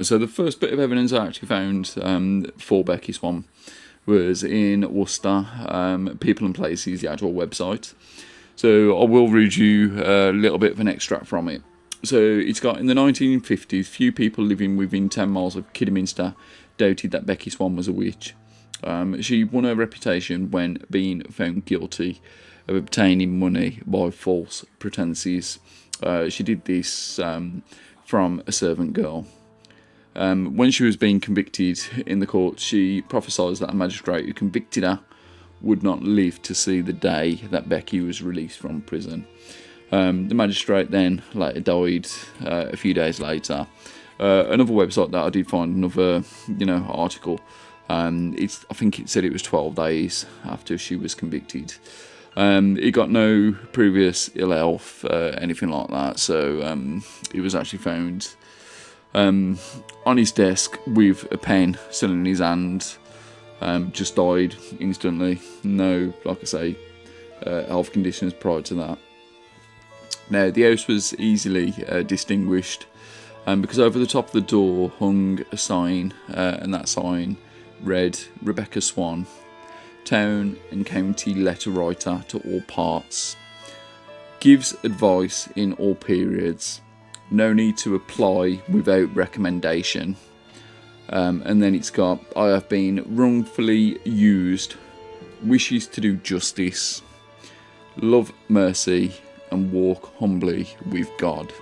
So the first bit of evidence I actually found for Becky Swan was in Worcester, People and Places, the actual website. So I will read you a little bit of an extract from it. So it's got, in the 1950s, few people living within 10 miles of Kidderminster doubted that Becky Swan was a witch. She won her reputation when being found guilty of obtaining money by false pretences. She did this from a servant girl. When she was being convicted in the court, she prophesied that a magistrate who convicted her would not live to see the day that Becky was released from prison. The magistrate then later died a few days later. Another website that I did find another, article. I think it said it was 12 days after she was convicted. He got no previous ill health, anything like that. So he was actually found on his desk with a pen still in his hand. Just died instantly. No, like I say, health conditions prior to that. Now, the house was easily distinguished because over the top of the door hung a sign, and that sign read Rebecca Swan, town and county letter writer to all parts, gives advice in all periods, no need to apply without recommendation. And then it's got, I have been wrongfully used, wishes to do justice, love mercy, and walk humbly with God.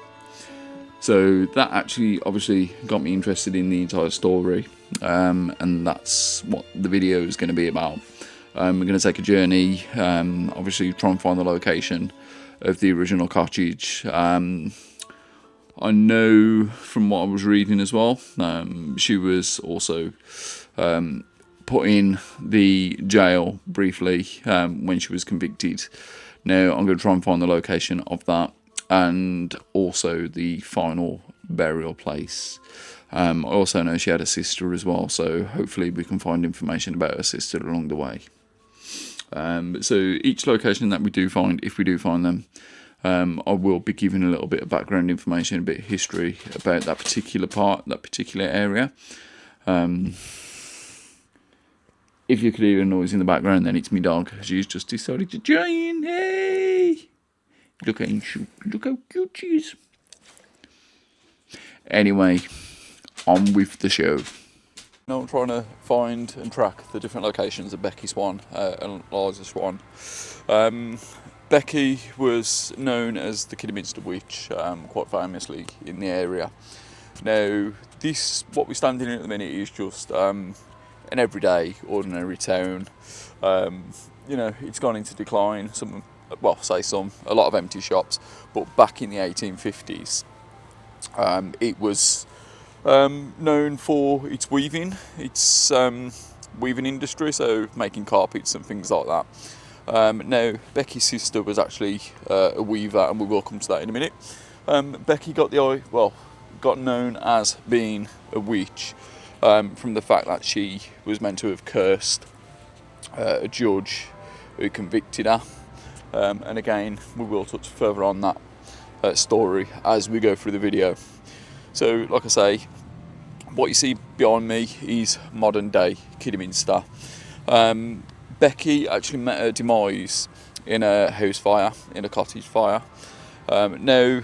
So that actually obviously got me interested in the entire story, and that's what the video is going to be about. We're going to take a journey, obviously try and find the location of the original cottage. I know from what I was reading as well, she was also put in the jail briefly when she was convicted. Now I'm going to try and find the location of that and also the final burial place. I also know she had a sister as well, so hopefully we can find information about her sister along the way. So each location that we do find, if we do find them, I will be giving a little bit of background information, a bit of history about that particular part, that particular area. If you could hear a noise in the background, then it's my dog. She's just decided to join. Hey! Look how cute she is. Anyway, on with the show. Now I'm trying to find and track the different locations of Becky Swan and Liza Swan. Becky was known as the Kidderminster Witch, quite famously in the area. Now, what we're standing in at the minute is just an everyday, ordinary town. It's gone into decline. A lot of empty shops. But back in the 1850s, it was known for its weaving, weaving industry, so making carpets and things like that. Now, Becky's sister was actually a weaver, and we will come to that in a minute. Becky got known as being a witch from the fact that she was meant to have cursed a judge who convicted her. And again, we will touch further on that story as we go through the video. So, like I say, what you see behind me is modern day Kidderminster. Becky actually met her demise in a house fire, in a cottage fire. Now,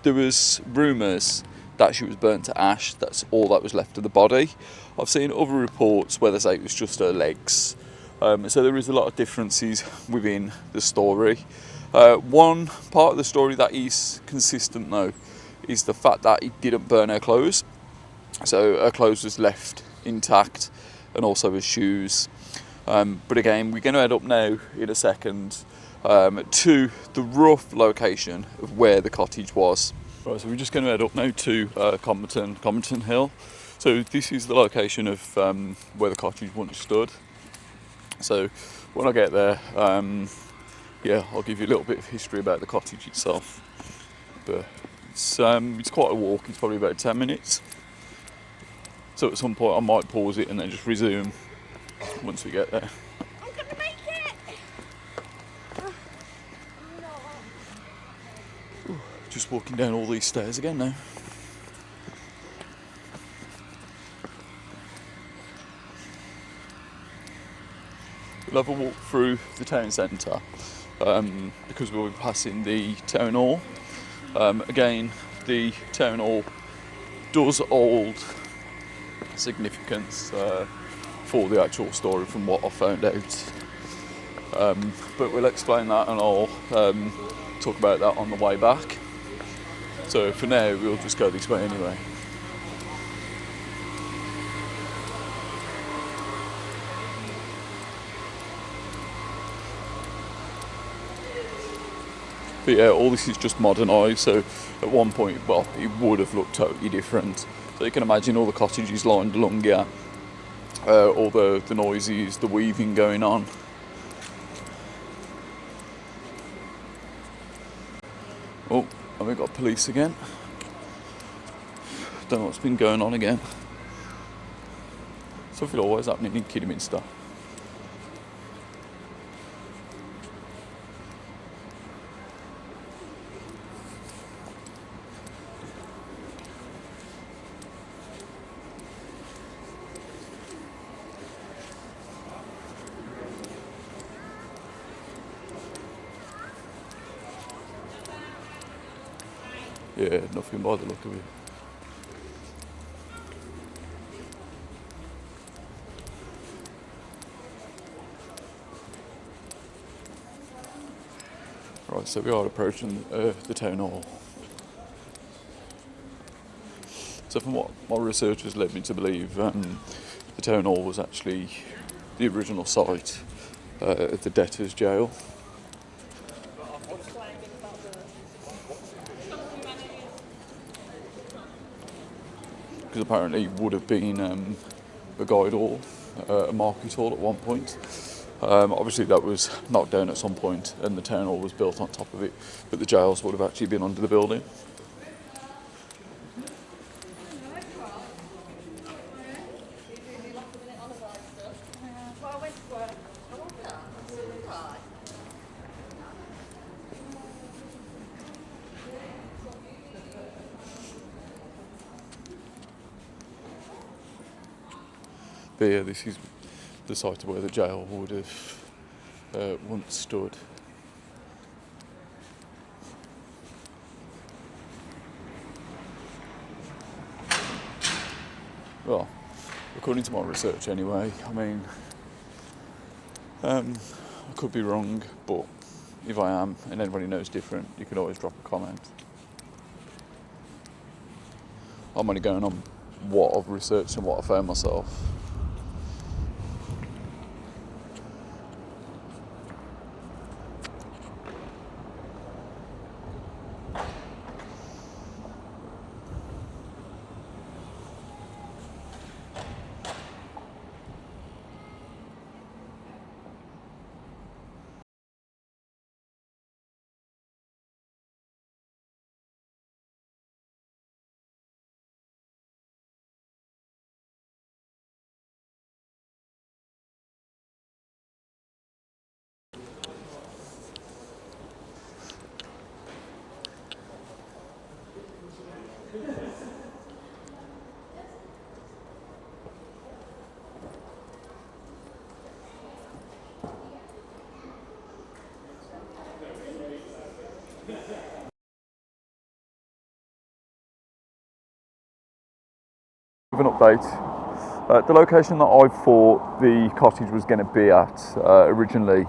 there was rumours that she was burnt to ash. That's all that was left of the body. I've seen other reports where they say it was just her legs. So there is a lot of differences within the story. One part of the story that is consistent though is the fact that it didn't burn her clothes. So her clothes was left intact, and also her shoes. But again, we're going to head up now in a second to the rough location of where the cottage was. Right, so we're just going to head up now to Comberton Hill. So this is the location of where the cottage once stood. So when I get there, I'll give you a little bit of history about the cottage itself. But it's quite a walk. It's probably about 10 minutes. So at some point I might pause it and then just resume once we get there. I'm gonna make it! Just walking down all these stairs again now. We'll have a walk through the town centre because we'll be passing the town hall. Again, the town hall does hold significance for the actual story from what I found out. But we'll explain that and I'll talk about that on the way back. So for now, we'll just go this way anyway. But yeah, all this is just modernised, so at one point, well, it would have looked totally different. So you can imagine all the cottages lined along here, all the noises, the weaving going on. Oh, and we've got police again. Don't know what's been going on again. Something always happening in Kidderminster. Yeah, nothing by the look of it. Right, so we are approaching the town hall. So from what my research has led me to believe, the town hall was actually the original site of the debtors' jail. Because apparently it would have been a guide hall, a market hall at one point. Obviously that was knocked down at some point and the town hall was built on top of it, but the jails would have actually been under the building. But yeah, this is the site of where the jail would have once stood. Well, according to my research anyway, I mean, I could be wrong, but if I am and anybody knows different, you can always drop a comment. I'm only going on what I've researched and what I found myself. With an update, the location that I thought the cottage was going to be at originally,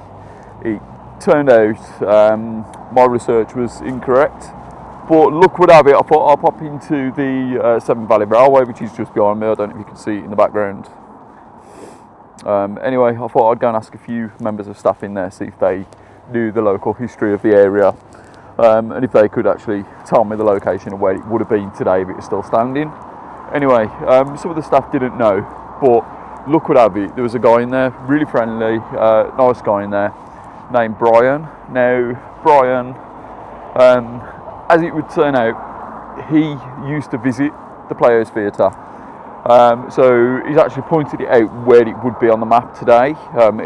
it turned out my research was incorrect. But luck would have it, I thought I'll pop into the Severn Valley Railway, which is just behind me. I don't know if you can see it in the background. Anyway, I thought I'd go and ask a few members of staff in there, see if they knew the local history of the area, and if they could actually tell me the location of where it would have been today if it was still standing. Anyway, some of the staff didn't know, but luck would have it, there was a guy in there, really friendly, nice guy in there, named Brian. Now, Brian, as it would turn out, he used to visit the Playhouse Theatre. So he's actually pointed it out where it would be on the map today,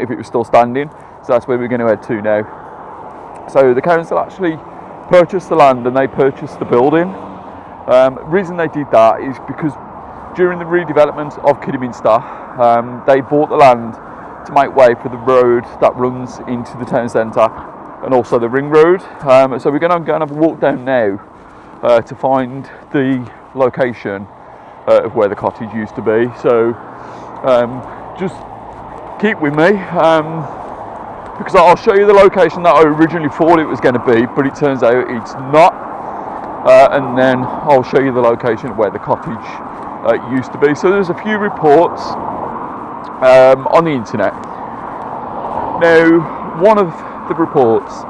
if it was still standing. So that's where we're going to head to now. So the council actually purchased the land and they purchased the building. The reason they did that is because during the redevelopment of Kidderminster, they bought the land to make way for the road that runs into the town centre and also the ring road. So we're going to go and have a walk down now to find the location of where the cottage used to be. So just keep with me because I'll show you the location that I originally thought it was going to be, but it turns out it's not. And then I'll show you the location of where the cottage used to be. So there's a few reports on the internet. Now, one of the reports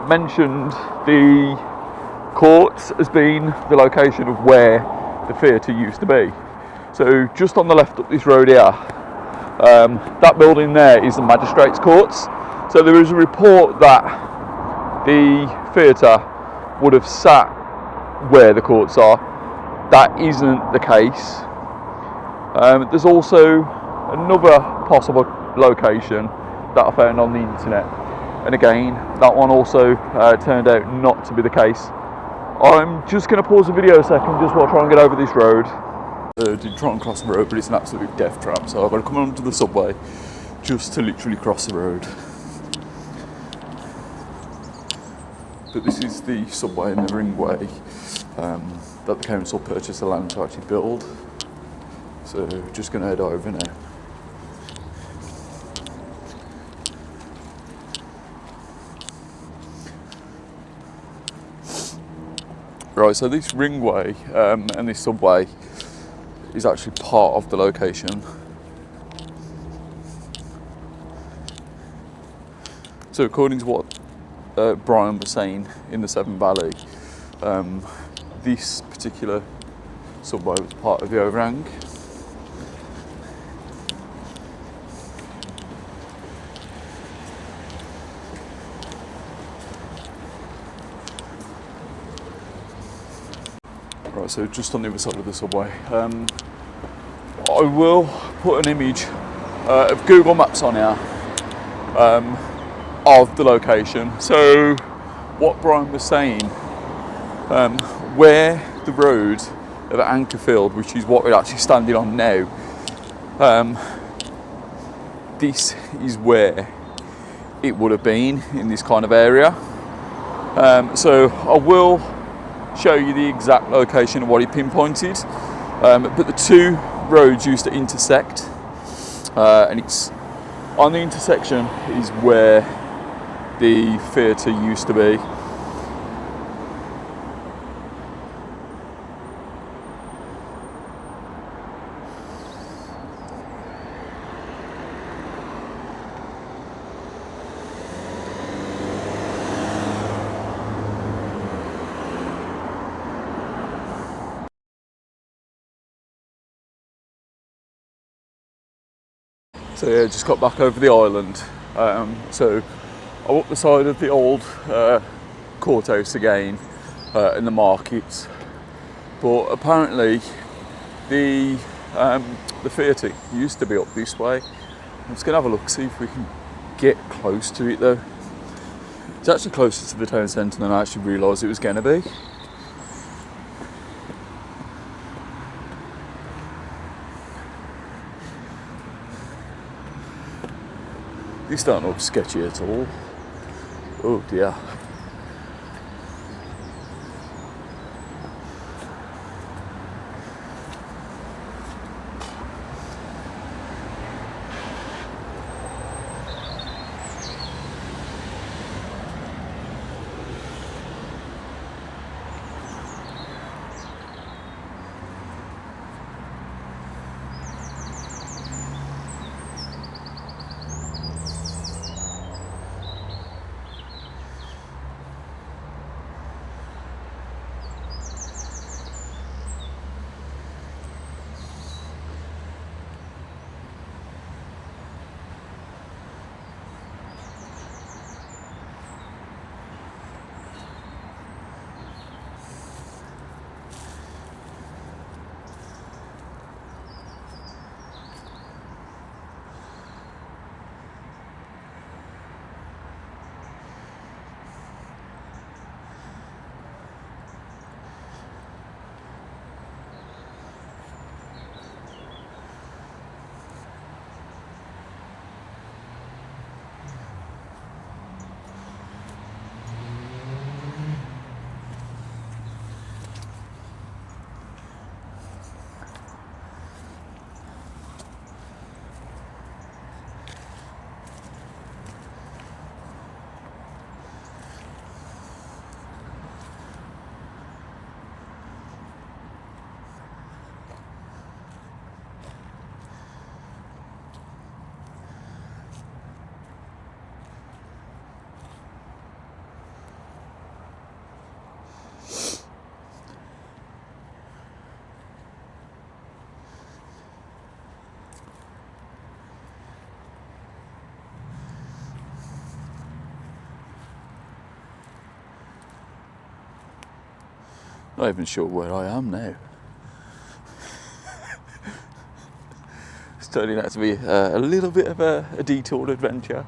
mentioned the courts as being the location of where the theatre used to be. So just on the left up this road here, that building there is the magistrates' courts. So there is a report that the theatre would have sat where the courts are. That isn't the case. There's also another possible location that I found on the internet, and again that one also turned out not to be the case. I'm just going to pause the video a second just while I try and get over this road. Did try and cross the road, but it's an absolute death trap, so I've got to come onto the subway just to literally cross the road. But this is the subway and the ringway that the council purchased the land to actually build. So just going to head over now. Right, so this ringway and this subway is actually part of the location. So according to what Brian was saying in the Severn Valley, this particular subway was part of the overhang. Right, so just on the other side of the subway. I will put an image of Google Maps on here of the location. So what Brian was saying, where the road of Ankerfield, which is what we're actually standing on now, this is where it would have been in this kind of area. So I will show you the exact location of what he pinpointed, but the two roads used to intersect, and it's on the intersection is where the theatre used to be. So yeah, just got back over the island. So I walked the side of the old courthouse again in the markets, but apparently the theatre used to be up this way. I'm just gonna have a look, see if we can get close to it though. It's actually closer to the town centre than I actually realised it was gonna be. These don't look sketchy at all. Oh dear. Not even sure where I am now. It's turning out to be a little bit of a detoured adventure.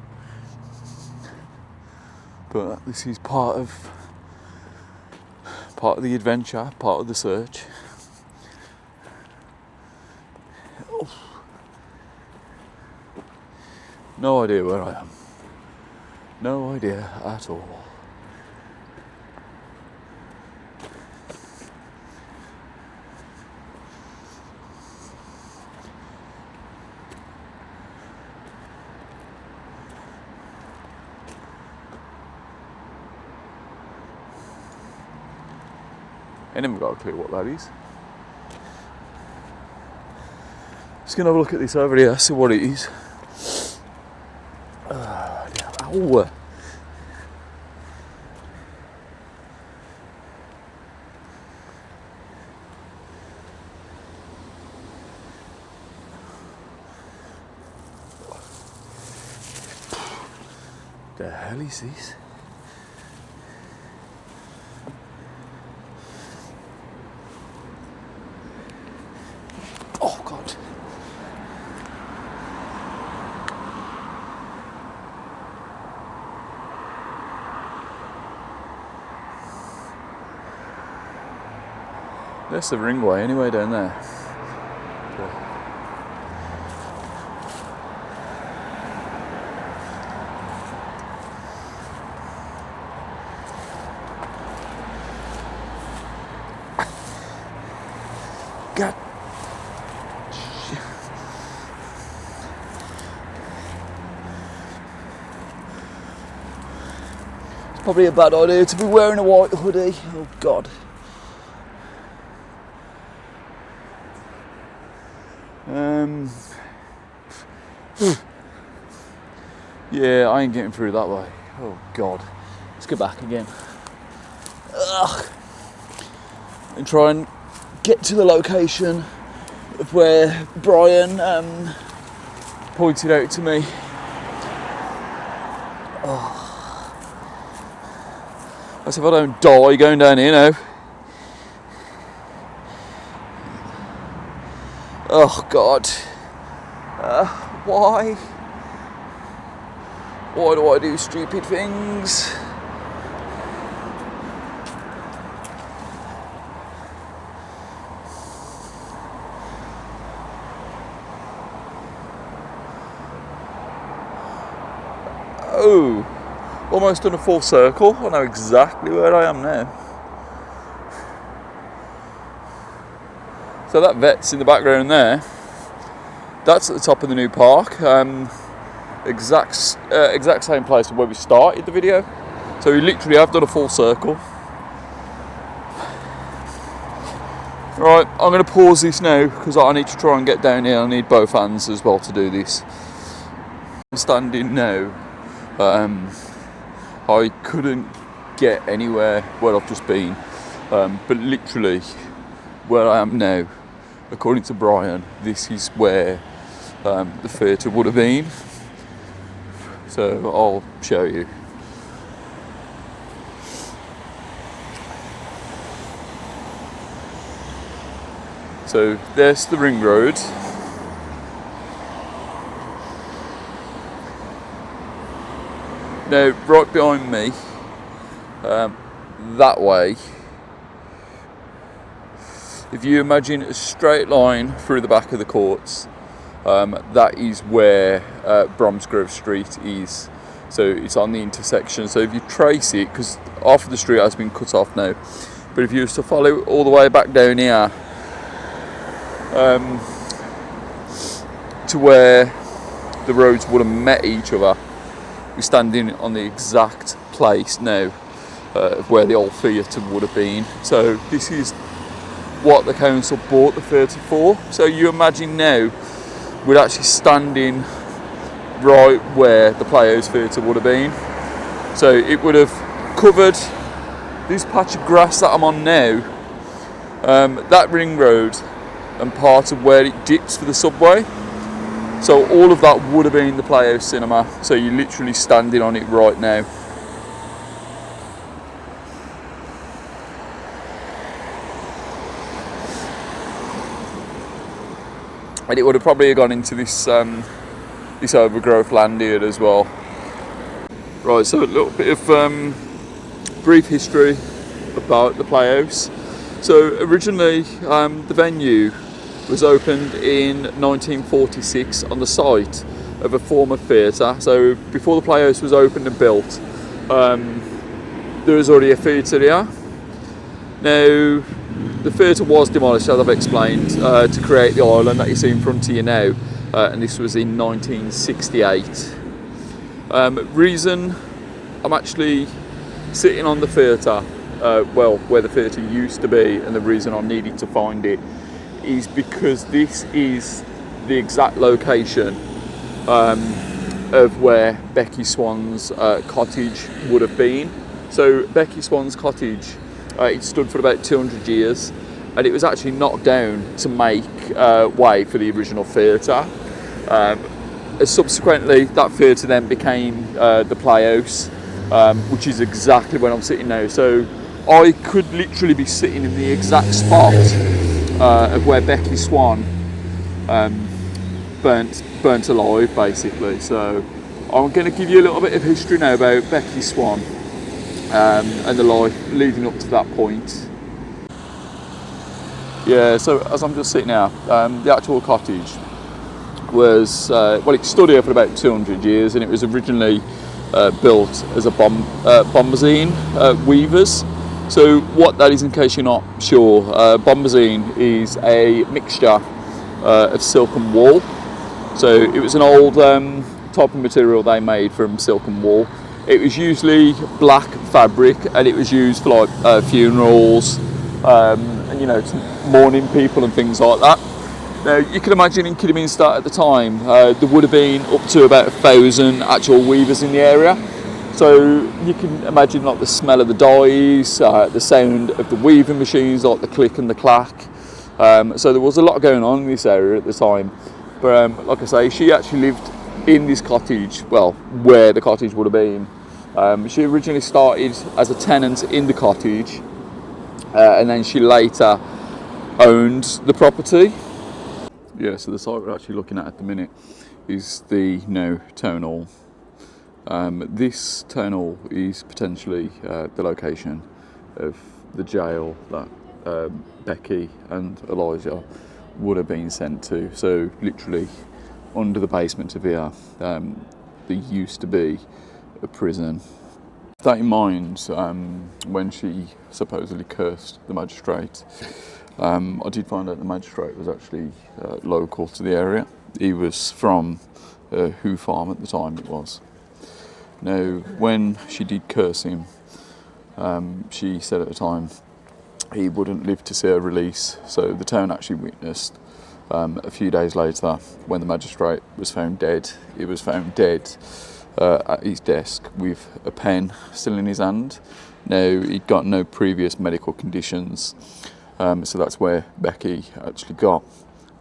But this is part of the adventure, part of the search. Oh. No idea where I am. No idea at all. I never got a clue what that is. Just gonna have a look at this over here, see what it is. Ow. The hell is this? Oh God. There's the ringway anyway down there. God. It's probably a bad idea to be wearing a white hoodie. Oh God. Yeah, I ain't getting through that way. Oh God. Let's go back again. Ugh. And try and get to the location of where Brian pointed out to me. Oh. As if I don't die going down here now. Oh God. Why? Why do I do stupid things? Oh, almost done a full circle. I know exactly where I am now. So that vet's in the background there. That's at the top of the new park. Exact same place where we started the video. So we literally have done a full circle. Right, I'm going to pause this now because I need to try and get down here. I need both hands as well to do this. I'm standing now. I couldn't get anywhere where I've just been, but literally where I am now, according to Brian, this is where the theatre would have been. So I'll show you. So there's the ring road. Now, right behind me, that way, if you imagine a straight line through the back of the courts, that is where Bromsgrove Street is. So it's on the intersection. So if you trace it, because half of the street has been cut off now, but if you was to follow all the way back down here, to where the roads would have met each other, we're standing on the exact place now of where the old theatre would have been. So this is what the council bought the theatre for. So you imagine now we're actually standing right where the Playhouse theatre would have been. So it would have covered this patch of grass that I'm on now, that ring road and part of where it dips for the subway. So all of that would have been the Playhouse cinema. So you're literally standing on it right now. and it would have probably gone into this this overgrowth land here as well. Right, so a little bit of brief history about the Playhouse. So originally the venue was opened in 1946 on the site of a former theatre. So before the Playhouse was opened and built, there was already a theatre here. Now the theatre was demolished, as I've explained, to create the island that you see in front of you now, and this was in 1968. Reason I'm actually sitting on the theatre, well, where the theatre used to be, and the reason I needed to find it is because this is the exact location of where Becky Swan's cottage would have been. So Becky Swan's cottage, it stood for about 200 years, and it was actually knocked down to make way for the original theatre. Subsequently, that theatre then became the Playhouse, which is exactly where I'm sitting now. So I could literally be sitting in the exact spot of where Becky Swan burnt alive, basically. So I'm going to give you a little bit of history now about Becky Swan and the life leading up to that point. Yeah, so as I'm just sitting here, the actual cottage was, well, it stood here for about 200 years, and it was originally built as a bombazine weavers. So what that is, in case you're not sure, bombazine is a mixture of silk and wool. So it was an old type of material they made from silk and wool. It was usually black fabric, and it was used for like funerals, and you know, mourning people and things like that. Now you can imagine in Kidderminster at the time, there would have been up to about 1,000 actual weavers in the area. So you can imagine like the smell of the dyes, the sound of the weaving machines, like the click and the clack. So there was a lot going on in this area at the time. But like I say, she actually lived in this cottage, well, where the cottage would have been. She originally started as a tenant in the cottage, and then she later owned the property. Yeah, so the site we're actually looking at the minute is the town hall. This town hall is potentially the location of the jail that Becky and Elijah would have been sent to. So literally under the basement of here, there used to be a prison. With that in mind, when she supposedly cursed the magistrate, I did find out the magistrate was actually local to the area. He was from Who Farm at the time it was. Now, when she did curse him, she said at the time he wouldn't live to see her release. So the town actually witnessed a few days later when the magistrate was found dead. He was found dead at his desk with a pen still in his hand. Now, he'd got no previous medical conditions. So that's where Becky actually got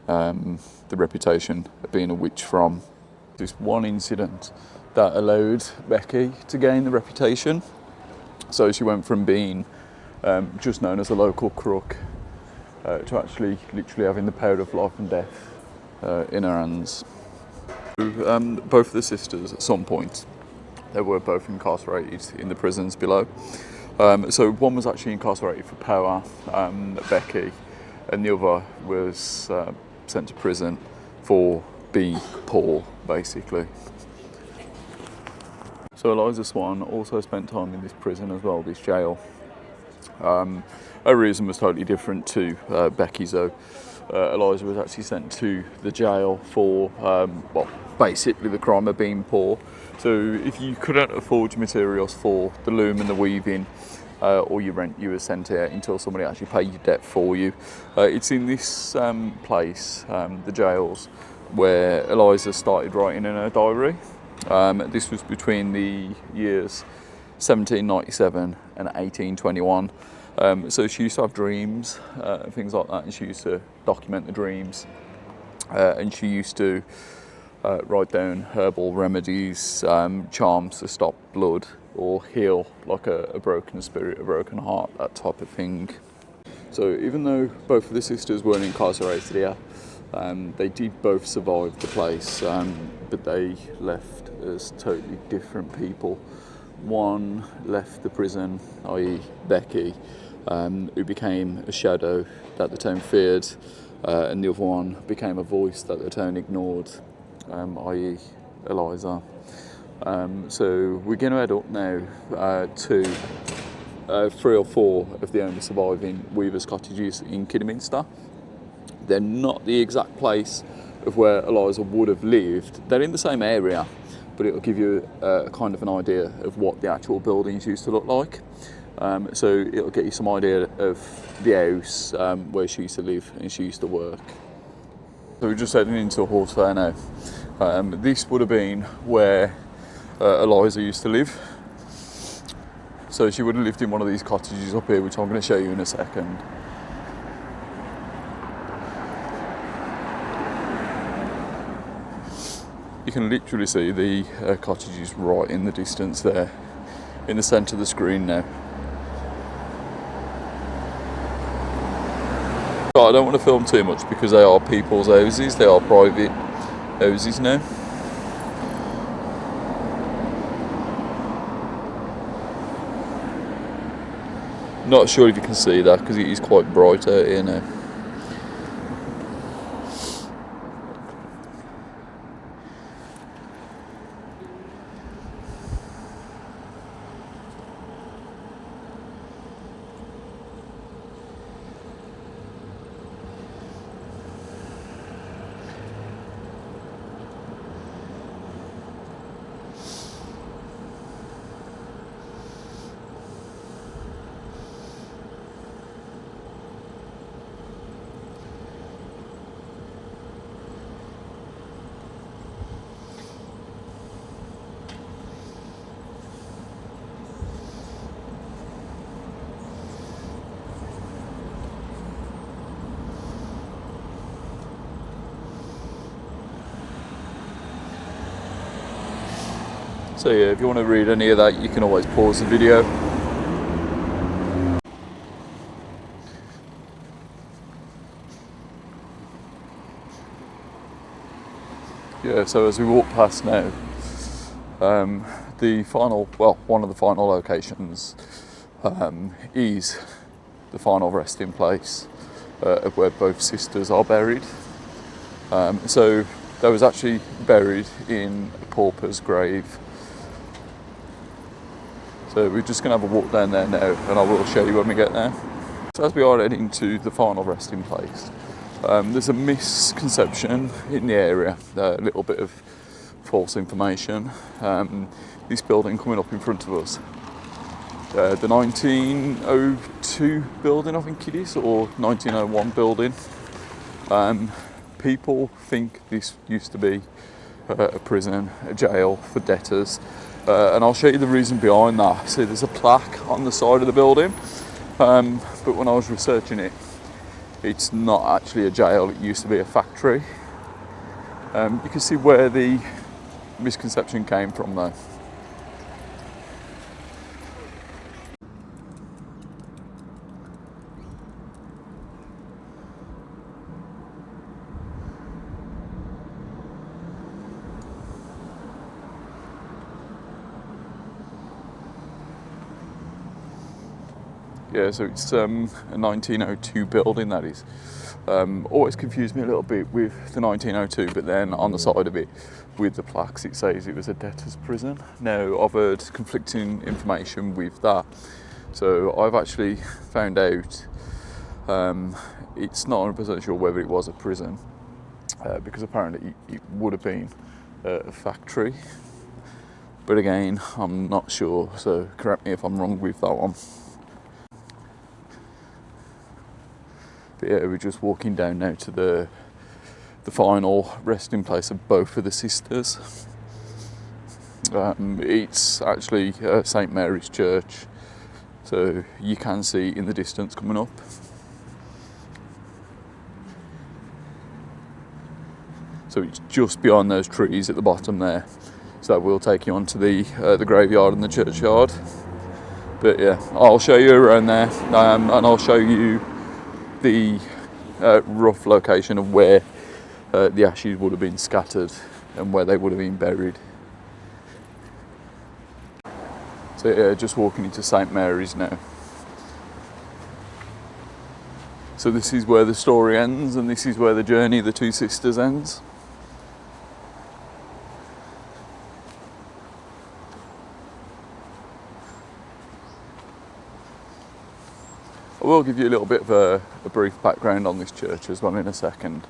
the reputation of being a witch from. This one incident that allowed Becky to gain the reputation. So she went from being just known as a local crook to actually literally having the power of life and death in her hands. Both of the sisters at some point, they were both incarcerated in the prisons below. So one was actually incarcerated for power, Becky, and the other was sent to prison for being poor, basically. So Eliza Swan also spent time in this prison as well, this jail. Her reason was totally different to Becky's though. Eliza was actually sent to the jail for, well, basically the crime of being poor. So if you couldn't afford your materials for the loom and the weaving, or your rent, you were sent here until somebody actually paid your debt for you. It's in this place, the jails, where Eliza started writing in her diary. This was between the years 1797 and 1821. So she used to have dreams, things like that, and she used to document the dreams. And she used to write down herbal remedies, charms to stop blood or heal like a broken spirit, a broken heart, that type of thing. So even though both of the sisters weren't incarcerated here, They did both survive the place, but they left as totally different people. One left the prison, i.e. Becky, who became a shadow that the town feared, and the other one became a voice that the town ignored, i.e. Eliza. So we're going to head up now to 3 or 4 of the only surviving weavers' cottages in Kidderminster. They're not the exact place of where Eliza would have lived. They're in the same area, but it'll give you a kind of an idea of what the actual buildings used to look like. So it'll get you some idea of the house where she used to live and she used to work. So we're just heading into a horse fair now. This would have been where Eliza used to live. So she would have lived in one of these cottages up here, which I'm going to show you in a second. You can literally see the cottages right in the distance there, in the centre of the screen now. But I don't want to film too much because they are people's houses, they are private houses now. Not sure if you can see that because it is quite bright out here now. So yeah, if you want to read any of that, you can always pause the video. Yeah, so as we walk past now, the final, well, one of the final locations is the final resting place of where both sisters are buried. So they was actually buried in a pauper's grave. So we're just going to have a walk down there now, and I will show you when we get there. So as we are heading to the final resting place, there's a misconception in the area, a little bit of false information. This building coming up in front of us, the 1902 building, I think it is, or 1901 building. People think this used to be a prison, a jail for debtors. And I'll show you the reason behind that. See, there's a plaque on the side of the building, but when I was researching it, it's not actually a jail, it used to be a factory. You can see where the misconception came from though. Yeah, so it's a 1902 building, that is. Always confused me a little bit with the 1902, but then on the side of it, with the plaques, it says it was a debtor's prison. Now, I've heard conflicting information with that. So I've actually found out it's not 100% sure whether it was a prison, because apparently it would have been a factory. But again, I'm not sure, so correct me if I'm wrong with that one. But yeah, we're just walking down now to the final resting place of both of the sisters. It's actually St Mary's Church, so you can see in the distance coming up. So it's just beyond those trees at the bottom there. So that will take you onto the graveyard and the churchyard. But yeah, I'll show you around there, and I'll show you the rough location of where the ashes would have been scattered and where they would have been buried. So yeah, just walking into St Mary's now. So this is where the story ends, and this is where the journey of the two sisters ends. I will give you a little bit of a brief background on this church as well in a second.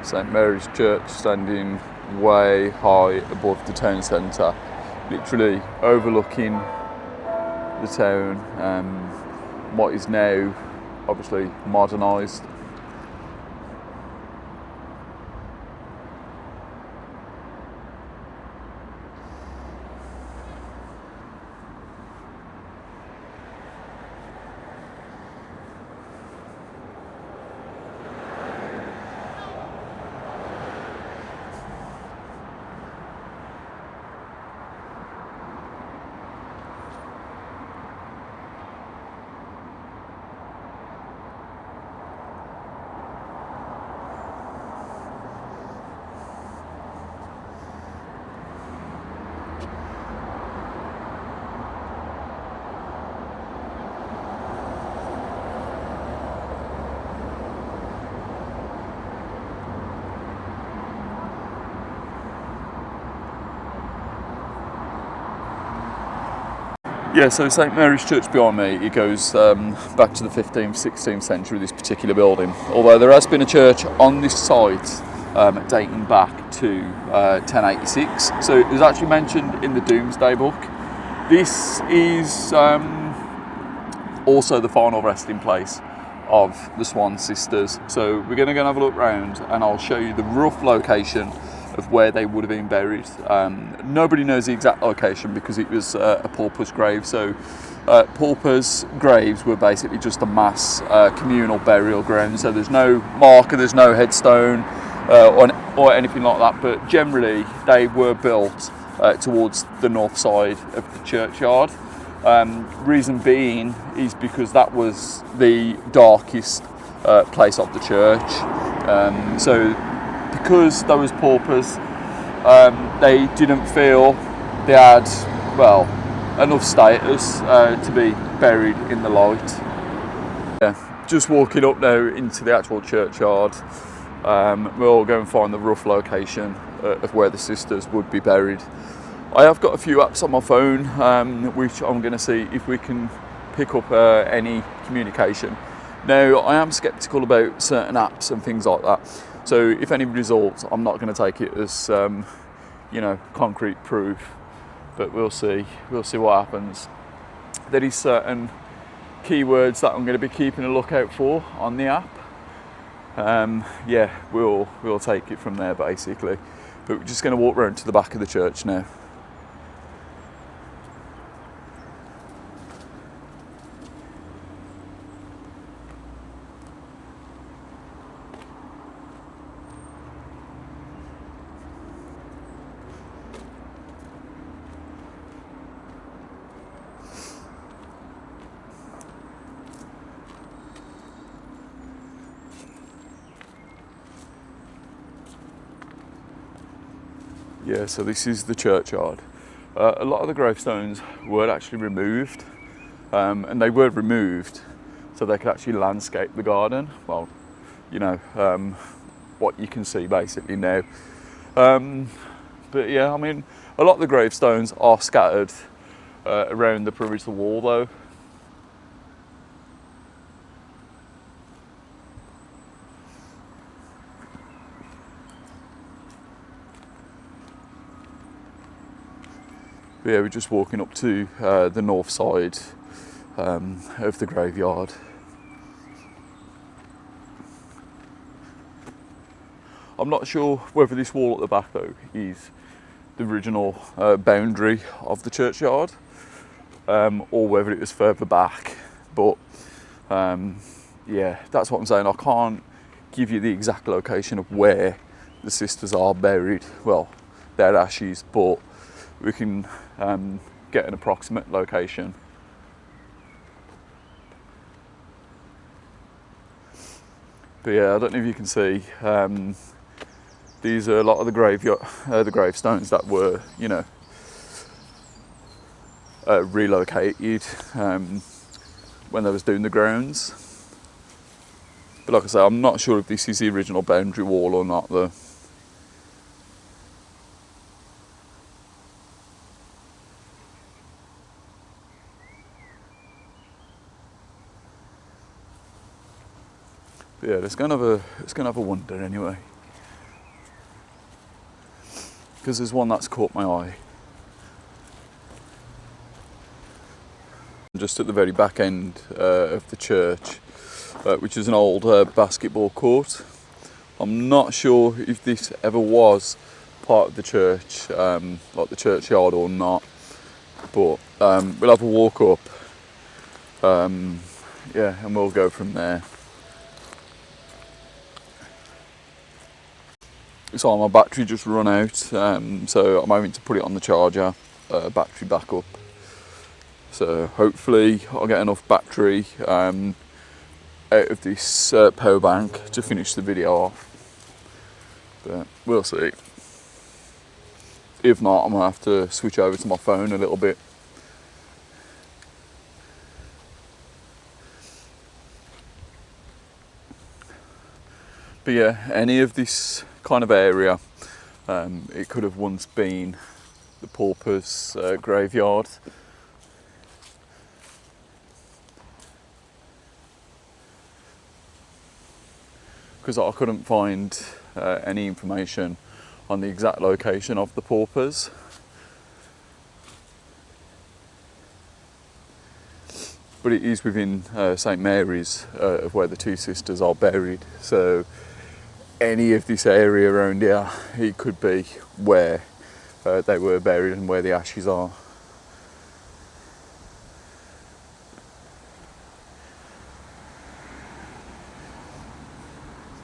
St Mary's Church standing way high above the town centre, literally overlooking the town, what is now obviously modernised. Yeah, so St Mary's Church behind me, it goes back to the 15th, 16th century, this particular building. Although there has been a church on this site dating back to 1086. So it was actually mentioned in the Domesday Book. This is also the final resting place of the Swan Sisters. So we're going to go and have a look round, and I'll show you the rough location of where they would have been buried. Nobody knows the exact location because it was a pauper's grave. So paupers' graves were basically just a mass communal burial ground. So there's no marker, there's no headstone or anything like that. But generally, they were built towards the north side of the churchyard. Reason being is because that was the darkest place of the church. So because those paupers, they didn't feel they had, well, enough status to be buried in the light. Yeah, just walking up now into the actual churchyard, we'll go and find the rough location of where the sisters would be buried. I have got a few apps on my phone, which I'm going to see if we can pick up any communication. Now, I am sceptical about certain apps and things like that. So if any results, I'm not going to take it as, concrete proof, but we'll see. We'll see what happens. There is certain keywords that I'm going to be keeping a lookout for on the app. We'll take it from there basically. But we're just going to walk around to the back of the church now. Yeah, so this is the churchyard. A lot of the gravestones were actually removed, and they were removed so they could actually landscape the garden. Well, what you can see basically now. But yeah, I mean, a lot of the gravestones are scattered around the perimeter wall though. But yeah, we're just walking up to the north side of the graveyard. I'm not sure whether this wall at the back though is the original boundary of the churchyard, or whether it was further back But yeah, that's what I'm saying. I can't give you the exact location of where the sisters are buried, well, their ashes, but we can get an approximate location. But yeah, I don't know if you can see, these are a lot of the gravestones that were, you know, relocated when they was doing the grounds. But like I say, I'm not sure if this is the original boundary wall or not though. But yeah, let's go and have a wander anyway. Because there's one that's caught my eye. Just at the very back end of the church, which is an old basketball court. I'm not sure if this ever was part of the church, like the churchyard or not, but we'll have a walk up, yeah, and we'll go from there. So my battery just run out, so I'm having to put it on the charger, battery backup. So hopefully I'll get enough battery out of this power bank to finish the video off. But we'll see. If not, I'm gonna have to switch over to my phone a little bit. But yeah, any of this kind of area, it could have once been the paupers' graveyard. Because I couldn't find any information on the exact location of the paupers. But it is within St Mary's of where the two sisters are buried. So any of this area around here, it could be where they were buried and where the ashes are.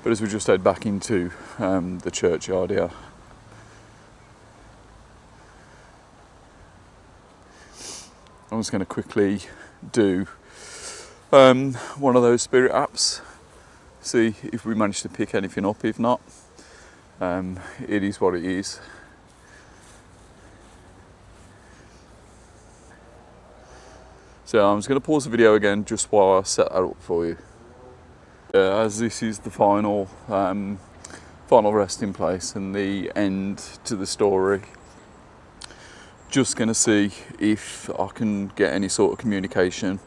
But as we just head back into the churchyard here, I'm just going to quickly do one of those spirit apps, see if we manage to pick anything up. If not, it is what it is. So I'm just going to pause the video again just while I set that up for you. As this is the final resting place and the end to the story, just going to see if I can get any sort of communication.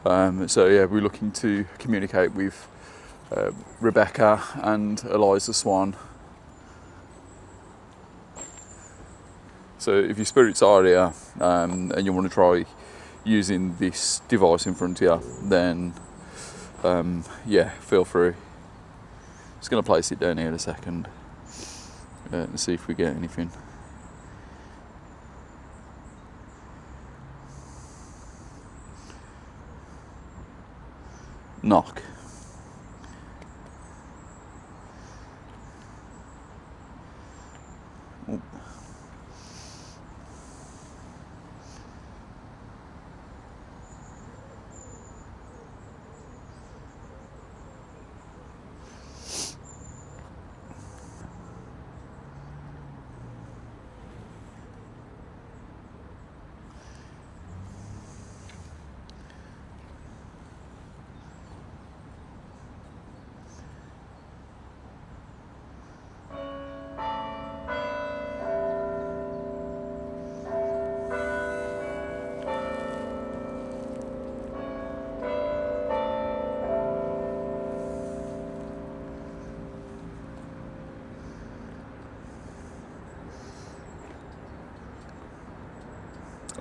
So yeah, we're looking to communicate with Rebecca and Eliza Swan. So if your spirits are here and you want to try using this device in front of you, then yeah, feel free. Just going to place it down here in a second and see if we get anything. Knock. Oh.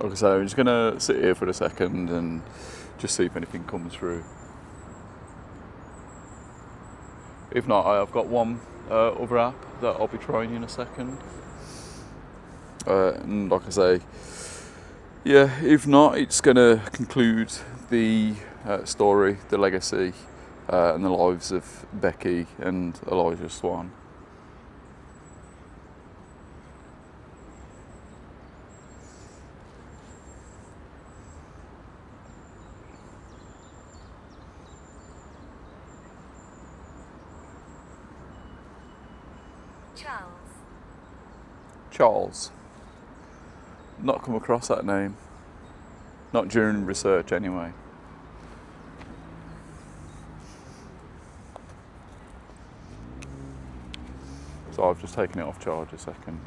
Okay, so I'm just going to sit here for a second and just see if anything comes through. If not, I've got one other app that I'll be trying in a second. And like I say, yeah, if not, it's going to conclude the story, the legacy, and the lives of Becky and Elijah Swan. Charles. Not come across that name. Not during research anyway. So I've just taken it off charge a second.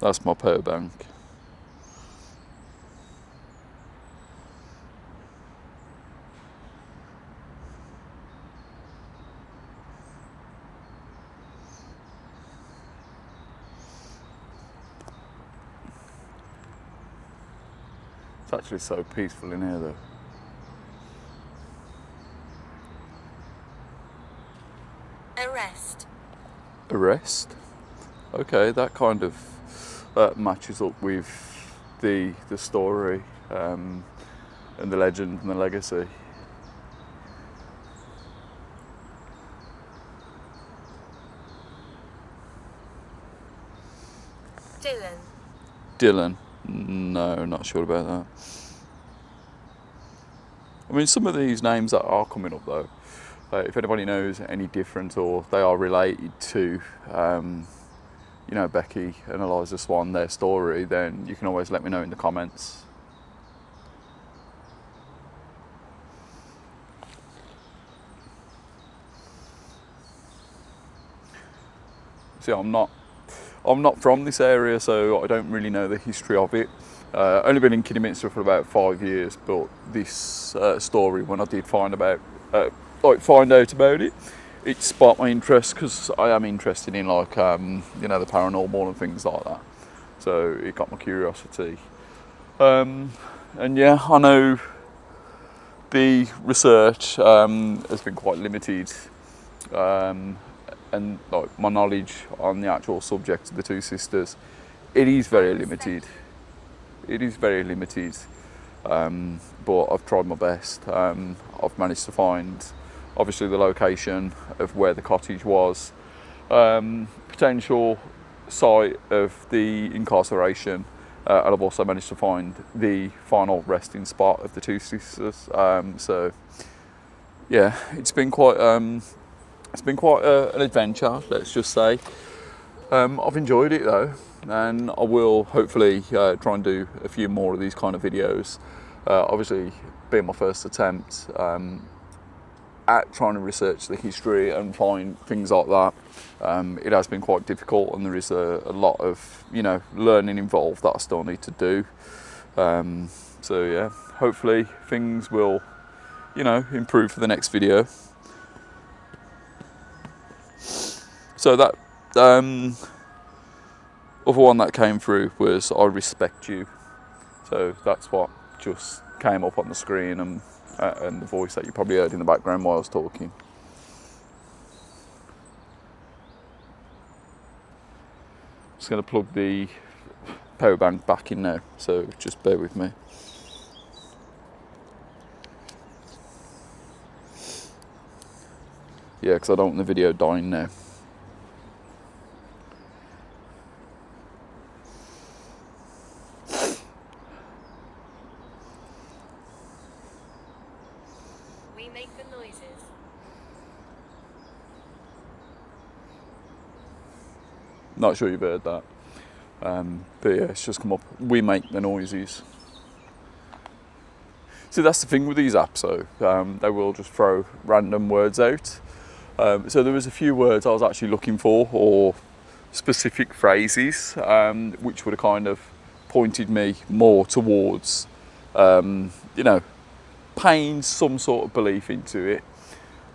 That's my power bank. It's actually so peaceful in here though. Arrest? Okay, that kind of matches up with the story and the legend and the legacy. Dylan? No, not sure about that. I mean, some of these names that are coming up though, if anybody knows any different or they are related to you know, Becky and Elijah Swan, their story, then you can always let me know in the comments. See, I'm not from this area, so I don't really know the history of it. Only been in Kidderminster for about 5 years, but this story, when I did find out about it, it sparked my interest because I am interested in like you know, the paranormal and things like that. So it got my curiosity. And yeah, I know the research has been quite limited, and like my knowledge on the actual subject of the two sisters, it is very limited. It is very limited, but I've tried my best. I've managed to find, obviously, the location of where the cottage was, potential site of the incarceration, and I've also managed to find the final resting spot of the two sisters. So, yeah, it's been quite an adventure, let's just say. I've enjoyed it though, and I will hopefully try and do a few more of these kind of videos. Obviously, being my first attempt at trying to research the history and find things like that, it has been quite difficult, and there is a lot of, you know, learning involved that I still need to do. So yeah, hopefully things will, you know, improve for the next video. So that other one that came through was "I respect you." So that's what just came up on the screen, and the voice that you probably heard in the background while I was talking. Just going to plug the power bank back in now, so just bear with me. Yeah, because I don't want the video dying now. We make the noises. Not sure you've heard that. But yeah, it's just come up. We make the noises. See, that's the thing with these apps though. They will just throw random words out. So there was a few words I was actually looking for, or specific phrases, which would have kind of pointed me more towards, you know, paying some sort of belief into it.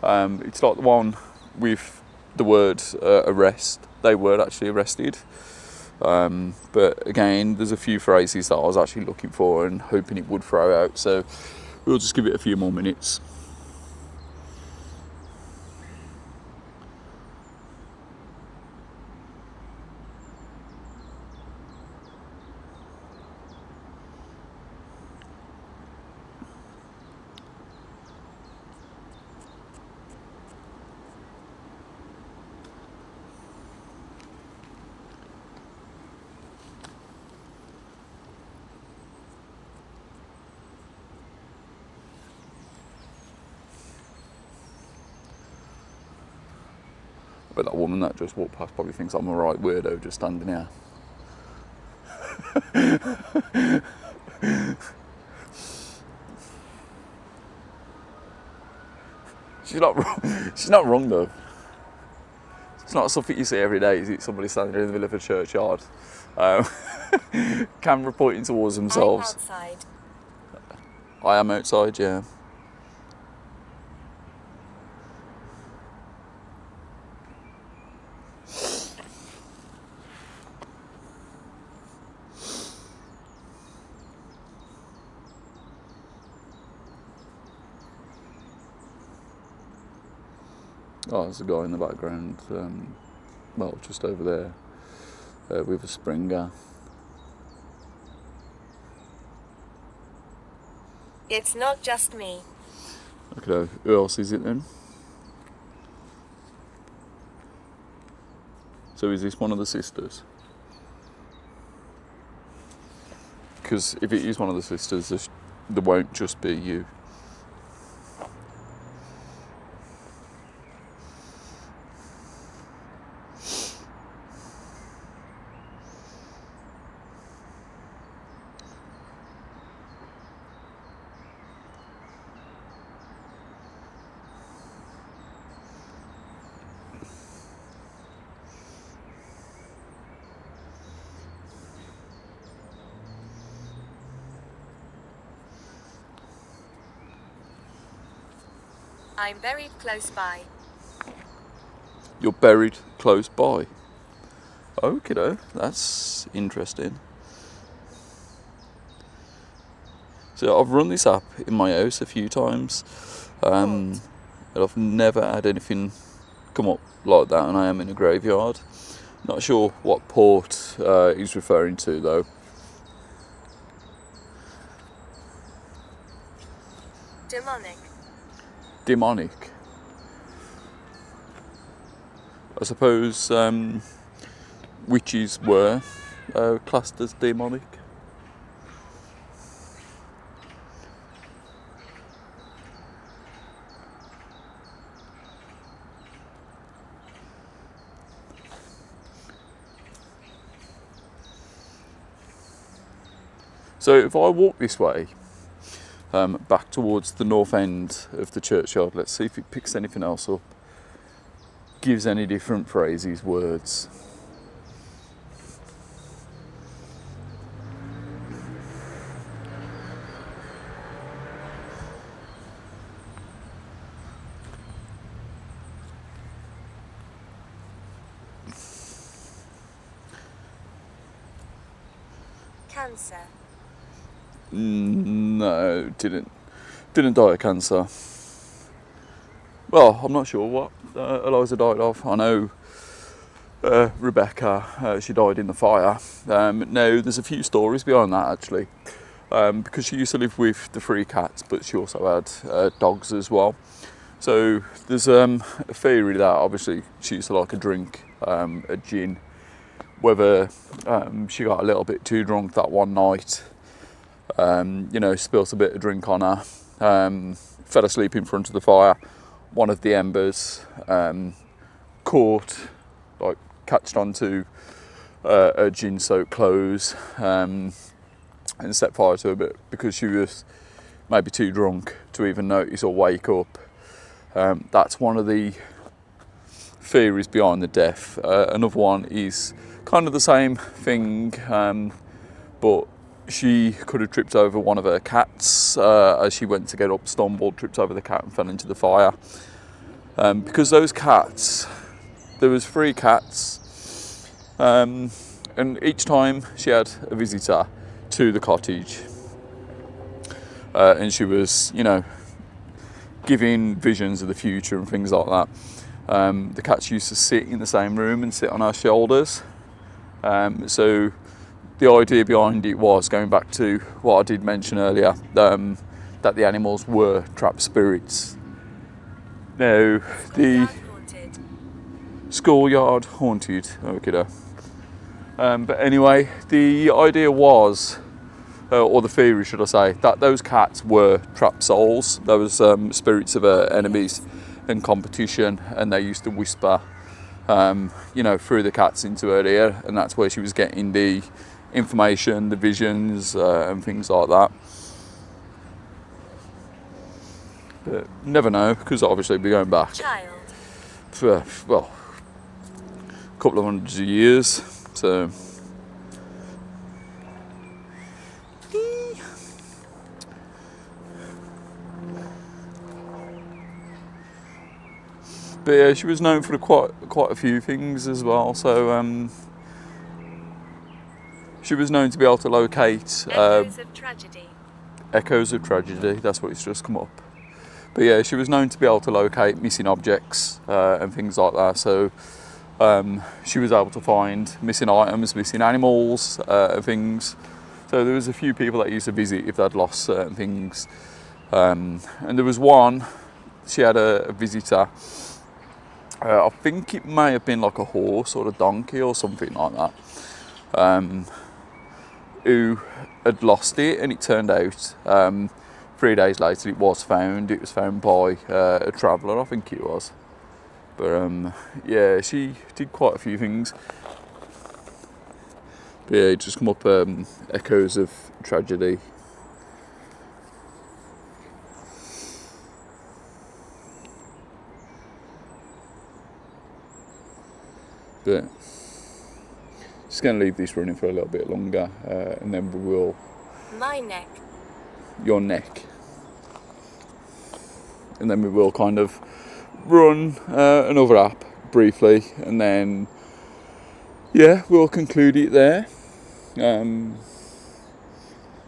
It's like the one with the word arrest. They were actually arrested. But again, there's a few phrases that I was actually looking for and hoping it would throw out, so we'll just give it a few more minutes. But that woman that just walked past probably thinks I'm a right weirdo just standing here. She's not wrong. She's not wrong though. It's not something you see every day, is it? Somebody standing in the middle of a churchyard, camera pointing towards themselves. I'm outside. I am outside, yeah. Oh, there's a guy in the background, well, just over there, with a Springer. It's not just me. Okay, who else is it then? So is this one of the sisters? Because if it is one of the sisters, there won't just be you. I'm buried close by. You're buried close by. Okay, that's interesting. So I've run this app in my house a few times, and I've never had anything come up like that, and I am in a graveyard. Not sure what port he's referring to though. Demonic. Demonic. I suppose witches were classed as demonic. So if I walk this way, back towards the north end of the churchyard, let's see if it picks anything else up, gives any different phrases, words. Cancer. No, didn't die of cancer. Well, I'm not sure what Eliza died of. I know Rebecca, she died in the fire. Now, there's a few stories behind that actually, because she used to live with the 3 cats, but she also had dogs as well. So there's a theory that obviously she used to like a drink, a gin, whether she got a little bit too drunk that one night, spilt a bit of drink on her, fell asleep in front of the fire. One of the embers catched onto her gin-soaked clothes and set fire to her, but because she was maybe too drunk to even notice or wake up. That's one of the theories behind the death. Another one is kind of the same thing, but she could have tripped over one of her cats as she went to get up, stumbled, tripped over the cat and fell into the fire. Because those cats, there was 3 cats, and and each time she had a visitor to the cottage, and she was, giving visions of the future and things like that. The cats used to sit in the same room and sit on her shoulders. So the idea behind it was, going back to what I did mention earlier, that the animals were trapped spirits. Now, the schoolyard haunted, okay. But anyway, the idea was, or the theory should I say, that those cats were trapped souls. Those spirits of enemies and competition, and they used to whisper, through the cats into her ear, and that's where she was getting the information, the visions, and things like that. But never know, because obviously we're going back for, a couple of hundreds of years. So but yeah, she was known for quite a few things as well. So she was known to be able to locate Echoes of tragedy. Echoes of tragedy. That's what it's just come up. But yeah, she was known to be able to locate missing objects and things like that. So she was able to find missing items, missing animals, things. So there was a few people that used to visit if they'd lost certain things. And there was one, she had a visitor. I think it may have been like a horse or a donkey or something like that, who had lost it, and it turned out 3 days later it was found. It was found by a traveller, I think it was. But yeah, she did quite a few things. But yeah, it just come up, echoes of tragedy. But just going to leave this running for a little bit longer, and then we will. My neck. Your neck. And then we will kind of run another app briefly, and then we'll conclude it there.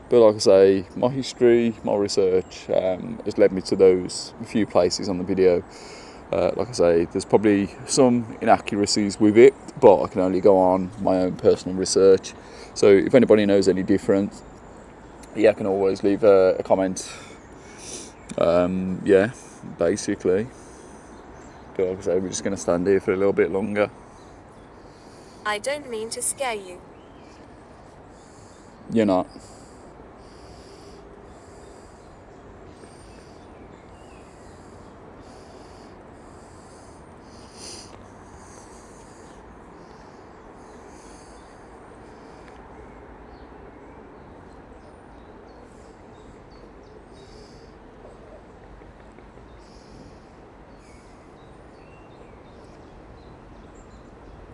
But like I say, my history, my research has led me to those few places on the video. Like I say, there's probably some inaccuracies with it, but I can only go on my own personal research. So if anybody knows any different, I can always leave a comment. Basically. But like I say, we're just going to stand here for a little bit longer. I don't mean to scare you. You're not.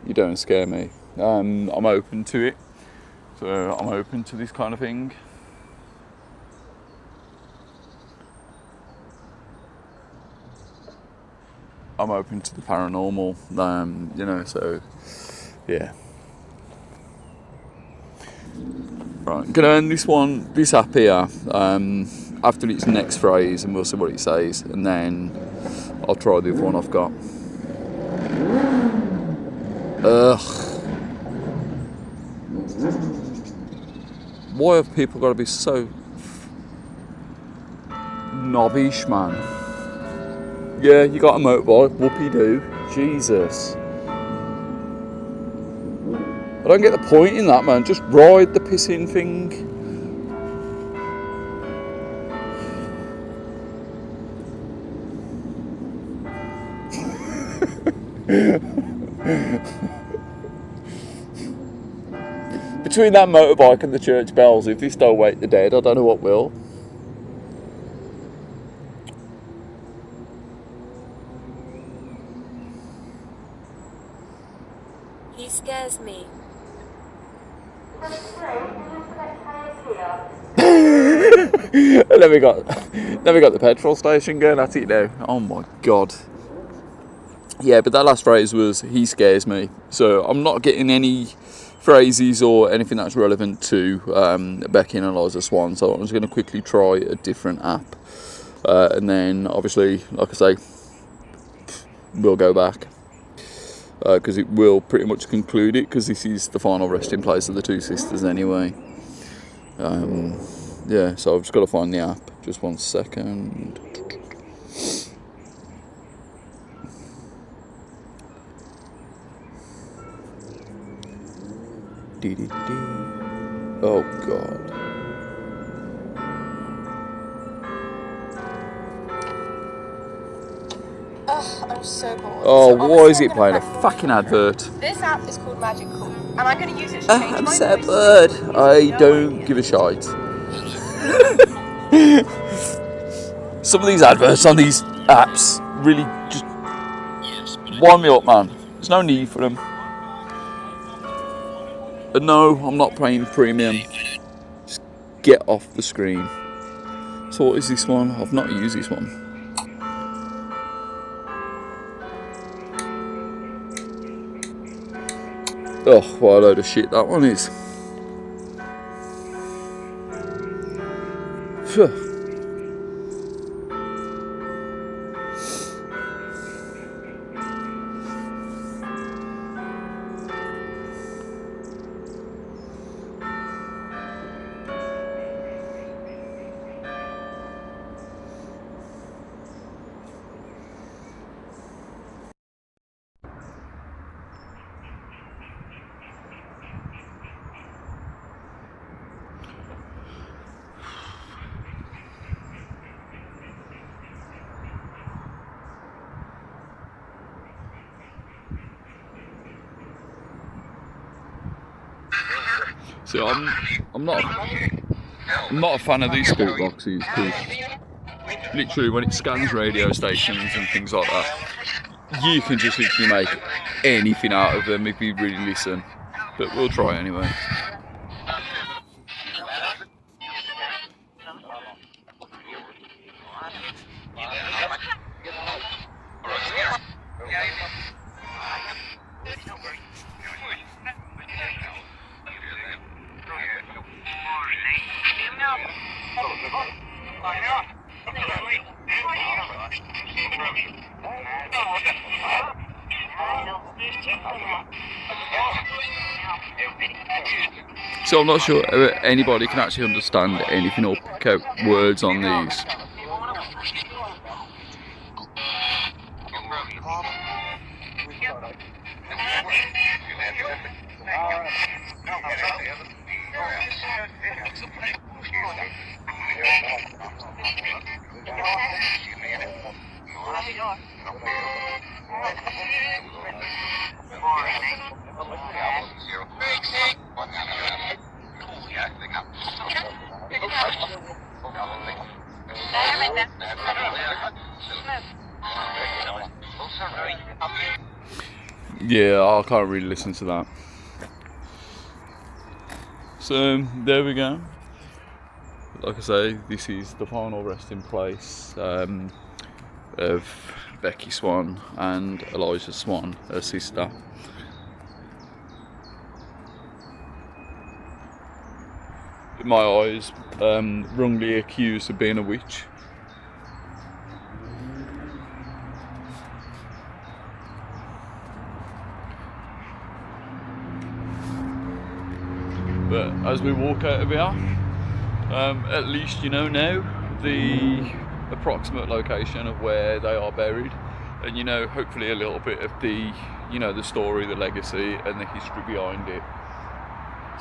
You don't scare me. I'm open to it. So I'm open to this kind of thing. I'm open to the paranormal, so yeah. Right, I'm gonna end this app here, after its next phrase, and we'll see what it says, and then I'll try the other one I've got. Ugh. Why have people got to be so knobbish, man? Yeah, you got a motorbike, whoopee-doo. Jesus. I don't get the point in that, man. Just ride the pissing thing. Between that motorbike and the church bells, if this don't wake the dead, I don't know what will. He scares me. And then we got the petrol station going at it now. Oh my god. Yeah, but that last phrase was, he scares me. So I'm not getting any phrases or anything that's relevant to Becky and Eliza Swan. So I'm just going to quickly try a different app, and then obviously, like I say, we'll go back because it will pretty much conclude it, because this is the final resting place of the two sisters anyway. Yeah, so I've just got to find the app. Just 1 second. Oh god. I'm so bored. Oh, So why obviously is it I'm playing a gonna press fucking advert? This app is called Magic Call, and I'm going to use it to change I'm my so voice. bored. I No don't idea. give a shite. Some of these adverts on these apps really just wind me up, man. There's no need for them. And no, I'm not paying premium. Just get off the screen. So what is this one? I've not used this one. Oh, what a load of shit that one is. Phew. So I'm not a fan of these sport boxes, because literally when it scans radio stations and things like that, you can just literally make anything out of them if you really listen. But we'll try anyway. So I'm not sure anybody can actually understand anything or pick out words on these. Yeah, I can't really listen to that. So there we go. Like I say, this is the final resting place of Becky Swan and Eliza Swan, her sister. In my eyes, wrongly accused of being a witch. But as we walk out of here, at least you know now the approximate location of where they are buried, and you know hopefully a little bit of the, you know, the story, the legacy and the history behind it.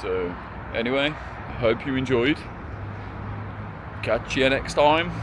So anyway, I hope you enjoyed. Catch you next time.